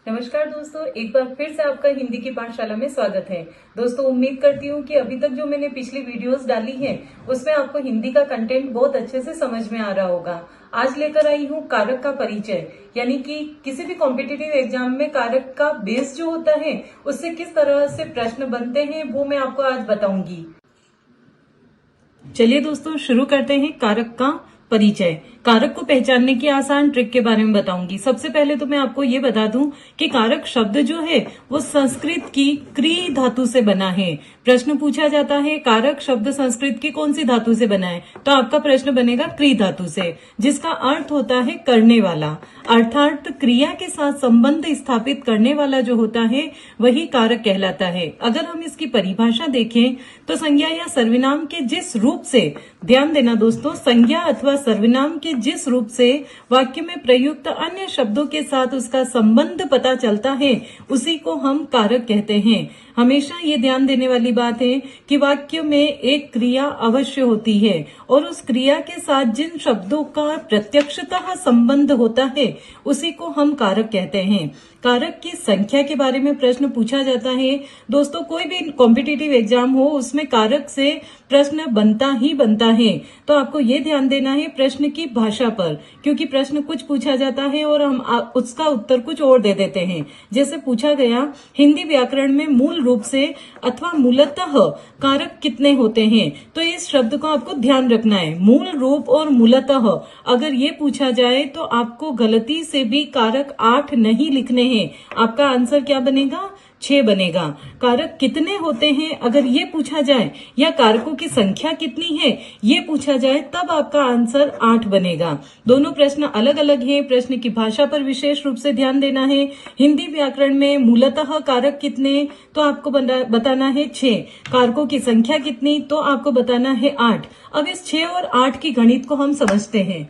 नमस्कार दोस्तों, एक बार फिर से आपका हिंदी की पाठशाला में स्वागत है। दोस्तों, उम्मीद करती हूँ कि अभी तक जो मैंने पिछली वीडियोस डाली हैं उसमें आपको हिंदी का कंटेंट बहुत अच्छे से समझ में आ रहा होगा। आज लेकर आई हूँ कारक का परिचय, यानी कि किसी भी कॉम्पिटिटिव एग्जाम में कारक का बेस जो होता है उससे किस तरह से प्रश्न बनते हैं वो मैं आपको आज बताऊंगी। चलिए दोस्तों, शुरू करते हैं कारक का परिचय। कारक को पहचानने की आसान ट्रिक के बारे में बताऊंगी। सबसे पहले तो मैं आपको ये बता दूं कि कारक शब्द जो है वो संस्कृत की क्री धातु से बना है। प्रश्न पूछा जाता है कारक शब्द संस्कृत की कौन सी धातु से बना है, तो आपका प्रश्न बनेगा क्री धातु से, जिसका अर्थ होता है करने वाला। अर्थात क्रिया के साथ संबंध स्थापित करने वाला जो होता है वही कारक कहलाता है। अगर हम इसकी परिभाषा देखें तो संज्ञा या सर्वनाम के जिस रूप से, ध्यान देना दोस्तों, संज्ञा अथवा सर्वनाम के जिस रूप से वाक्य में प्रयुक्त अन्य शब्दों के साथ उसका संबंध पता चलता है उसी को हम कारक कहते हैं। हमेशा ये ध्यान देने वाली बात है कि वाक्य में एक क्रिया अवश्य होती है और उस क्रिया के साथ जिन शब्दों का प्रत्यक्षतः संबंध होता है उसी को हम कारक कहते हैं। कारक की संख्या के बारे में प्रश्न पूछा जाता है। दोस्तों, कोई भी कॉम्पिटिटिव एग्जाम हो उसमें कारक से प्रश्न बनता ही बनता है, तो आपको ये ध्यान देना है प्रश्न की भाषा पर, क्योंकि प्रश्न कुछ पूछा जाता है और हम उसका उत्तर कुछ और दे देते हैं। जैसे पूछा गया, हिंदी व्याकरण में मूल रूप से अथवा मूलतः कारक कितने होते हैं, तो इस शब्द को आपको ध्यान रखना है। मूल रूप और मूलतः अगर ये पूछा जाए तो आपको गलती से भी कारक 8 नहीं लिखने हैं। आपका आंसर क्या बनेगा? 6 बनेगा। कारक कितने होते हैं अगर ये पूछा जाए, या कारकों की संख्या कितनी है ये पूछा जाए, तब आपका आंसर 8 बनेगा। दोनों प्रश्न अलग अलग हैं। प्रश्न की भाषा पर विशेष रूप से ध्यान देना है। हिंदी व्याकरण में मूलतः कारक कितने, तो आपको बताना है 6। कारकों की संख्या कितनी, तो आपको बताना है 8। अब इस 6 और 8 की गणित को हम समझते हैं।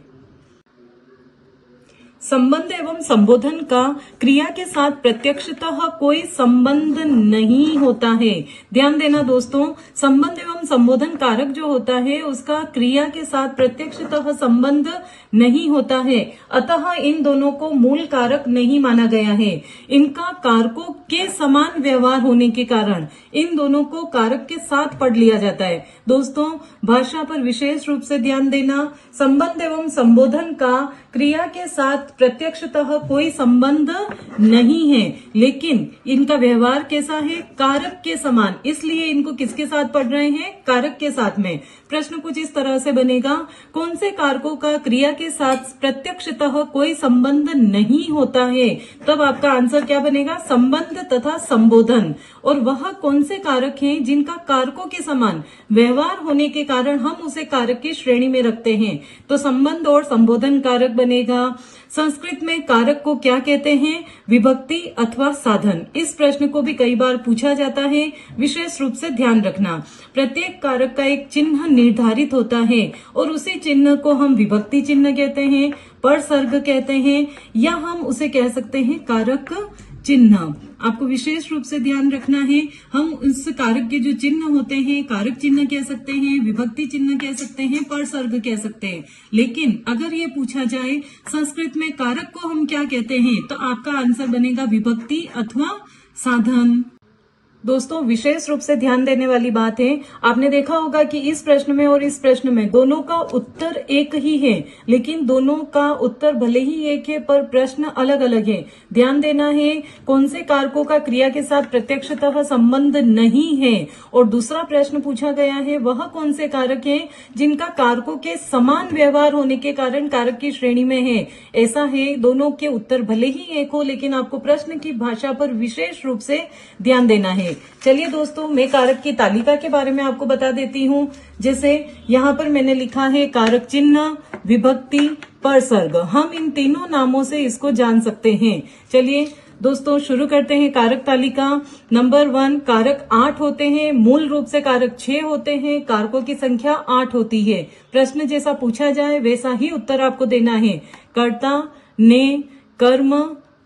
संबंध एवं संबोधन का क्रिया के साथ प्रत्यक्षतः कोई संबंध नहीं होता है। ध्यान देना दोस्तों, संबंध एवं संबोधन कारक जो होता है उसका क्रिया के साथ प्रत्यक्षतः संबंध नहीं होता है, अतः इन दोनों को मूल कारक नहीं माना गया है। इनका कारकों के समान व्यवहार होने के कारण इन दोनों को कारक के साथ पढ़ लिया जाता है। दोस्तों, भाषा पर विशेष रूप से ध्यान देना। संबंध एवं संबोधन का क्रिया के साथ प्रत्यक्षतः कोई संबंध नहीं है, लेकिन इनका व्यवहार कैसा है? कारक के समान। इसलिए इनको किसके साथ पढ़ रहे हैं? कारक के साथ में। प्रश्न कुछ इस तरह से बनेगा, कौन से कारकों का क्रिया के साथ प्रत्यक्षतः कोई संबंध नहीं होता है, तब आपका आंसर क्या बनेगा? संबंध तथा संबोधन। और वह कौन से कारक हैं जिनका कारकों के समान व्यवहार होने के कारण हम उसे कारक की श्रेणी में रखते हैं, तो संबंध और संबोधन कारक बनेगा। संस्कृत में कारक को क्या कहते हैं? विभक्ति अथवा साधन। इस प्रश्न को भी कई बार पूछा जाता है, विशेष रूप से ध्यान रखना। प्रत्येक कारक का एक चिन्ह निर्धारित होता है और उसी चिन्ह को हम विभक्ति चिन्ह कहते हैं, परसर्ग कहते हैं, या हम उसे कह सकते हैं कारक चिन्ह। आपको विशेष रूप से ध्यान रखना है, हम उस कारक के जो चिन्ह होते हैं कारक चिन्ह कह सकते हैं, विभक्ति चिन्ह कह सकते हैं, परसर्ग कह सकते हैं। लेकिन अगर ये पूछा जाए संस्कृत में कारक को हम क्या कहते हैं, तो आपका आंसर बनेगा विभक्ति अथवा साधन। दोस्तों, विशेष रूप से ध्यान देने वाली बात है, आपने देखा होगा कि इस प्रश्न में और इस प्रश्न में दोनों का उत्तर एक ही है, लेकिन दोनों का उत्तर भले ही एक है पर प्रश्न अलग अलग है। ध्यान देना है, कौन से कारकों का क्रिया के साथ प्रत्यक्षतः संबंध नहीं है, और दूसरा प्रश्न पूछा गया है वह कौन से कारक हैं जिनका कारकों के समान व्यवहार होने के कारण कारक की श्रेणी में है। ऐसा है, दोनों के उत्तर भले ही एक हो, लेकिन आपको प्रश्न की भाषा पर विशेष रूप से ध्यान देना है। चलिए दोस्तों, मैं कारक की तालिका के बारे में आपको बता देती हूँ। जैसे यहाँ पर मैंने लिखा है कारक चिन्ह, विभक्ति, परसर्ग। हम इन तीनों नामों से इसको जान सकते हैं। चलिए दोस्तों, शुरू करते हैं कारक तालिका। नंबर 1, कारक 8 होते हैं। मूल रूप से कारक 6 होते हैं। कारकों की संख्या 8 होती है। प्रश्न जैसा पूछा जाए वैसा ही उत्तर आपको देना है। कर्ता, ने, कर्म,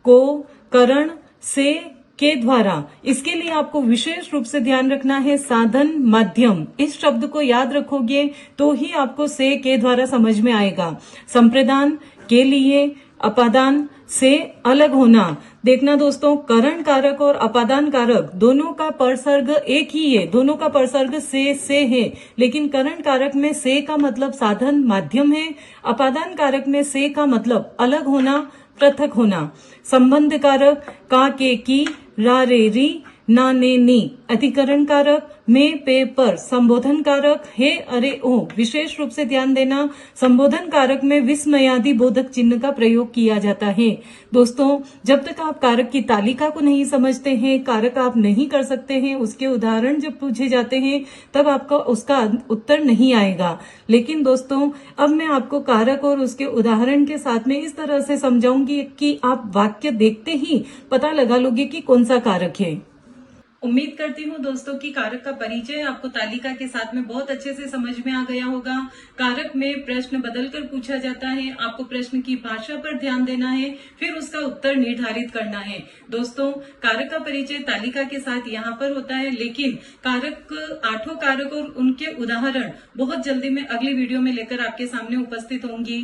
को, करण, से, के द्वारा। इसके लिए आपको विशेष रूप से ध्यान रखना है साधन, माध्यम। इस शब्द को याद रखोगे तो ही आपको से, के द्वारा समझ में आएगा। संप्रदान, के लिए, अपादान, से अलग होना। देखना दोस्तों, करण कारक और अपादान कारक दोनों का परसर्ग एक ही है, दोनों का परसर्ग से है, लेकिन करण कारक में से का मतलब साधन माध्यम है, अपादान कारक में से का मतलब अलग होना, पृथक होना। संबंध कारक का के की, रा रे री, ना ने नी। अधिकरण कारक में पे पर। संबोधन कारक हे अरे ओ। विशेष रूप से ध्यान देना, संबोधन कारक में विस्मयादि बोधक चिन्ह का प्रयोग किया जाता है। दोस्तों, जब तक आप कारक की तालिका को नहीं समझते हैं, कारक आप नहीं कर सकते हैं, उसके उदाहरण जब पूछे जाते हैं तब आपका उसका उत्तर नहीं आएगा। लेकिन दोस्तों, अब मैं आपको कारक और उसके उदाहरण के साथ में इस तरह से समझाऊंगी कि आप वाक्य देखते ही पता लगा लोगे कि कौन सा कारक है। उम्मीद करती हूँ दोस्तों कि कारक का परिचय आपको तालिका के साथ में बहुत अच्छे से समझ में आ गया होगा। कारक में प्रश्न बदलकर पूछा जाता है, आपको प्रश्न की भाषा पर ध्यान देना है, फिर उसका उत्तर निर्धारित करना है। दोस्तों, कारक का परिचय तालिका के साथ यहाँ पर होता है, लेकिन कारक, 8 कारक और उनके उदाहरण बहुत जल्दी मैं अगली वीडियो में लेकर आपके सामने उपस्थित होंगी।